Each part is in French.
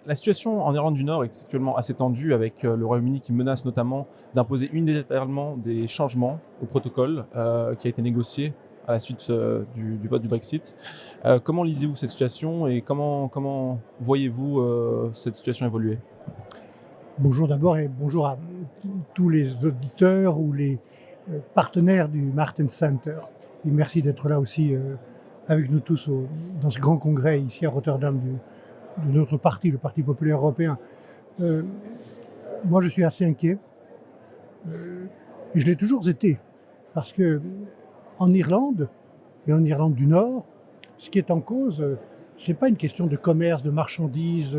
La situation en Irlande du Nord est actuellement assez tendue avec le Royaume-Uni qui menace notamment d'imposer unilatéralement des changements au protocole qui a été négocié à la suite du vote du Brexit. Comment lisez-vous cette situation et comment voyez-vous cette situation évoluer? Bonjour d'abord et bonjour à tous les auditeurs ou les partenaires du Martin Center. Et merci d'être là aussi avec nous tous dans ce grand congrès ici à Rotterdam de notre parti, le Parti populaire européen. Euh, Moi, je suis assez inquiet et je l'ai toujours été parce que en Irlande et en Irlande du Nord, ce qui est en cause, c'est pas une question de commerce, de marchandises,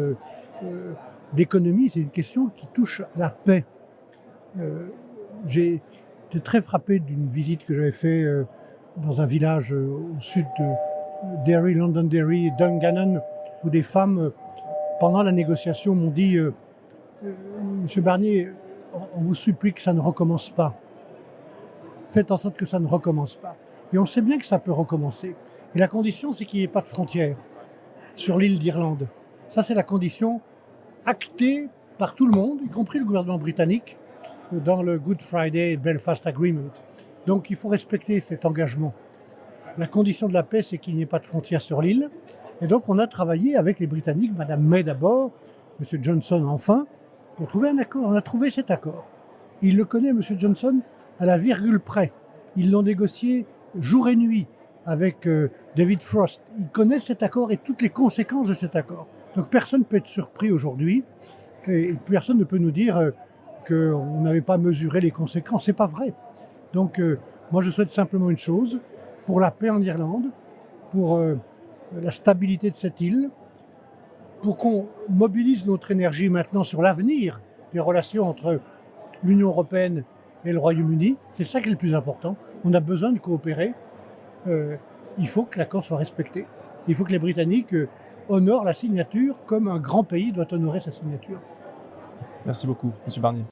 d'économie, c'est une question qui touche à la paix. Euh, J'ai été très frappé d'une visite que j'avais faite dans un village au sud de Derry, Londonderry, Dungannon, où des femmes, pendant la négociation, m'ont dit Monsieur Barnier, on vous supplie que ça ne recommence pas. Faites en sorte que ça ne recommence pas. Et on sait bien que ça peut recommencer. Et la condition, c'est qu'il n'y ait pas de frontières sur l'île d'Irlande. Ça, c'est la condition actée par tout le monde, y compris le gouvernement britannique, dans le Good Friday et Belfast Agreement. Donc il faut respecter cet engagement. La condition de la paix, c'est qu'il n'y ait pas de frontières sur l'île. Et donc on a travaillé avec les Britanniques, Madame May d'abord, Monsieur Johnson enfin, pour trouver un accord. On a trouvé cet accord. Il le connaît, Monsieur Johnson, à la virgule près. Ils l'ont négocié jour et nuit avec David Frost. Il connaît cet accord et toutes les conséquences de cet accord. Donc personne ne peut être surpris aujourd'hui et personne ne peut nous dire qu'on n'avait pas mesuré les conséquences. C'est pas vrai. Donc moi je souhaite simplement une chose, pour la paix en Irlande, pour la stabilité de cette île, pour qu'on mobilise notre énergie maintenant sur l'avenir des relations entre l'Union européenne et le Royaume-Uni. C'est ça qui est le plus important. On a besoin de coopérer. Il faut que l'accord soit respecté. Il faut que les Britanniques honorent la signature comme un grand pays doit honorer sa signature. Merci beaucoup, Monsieur Barnier.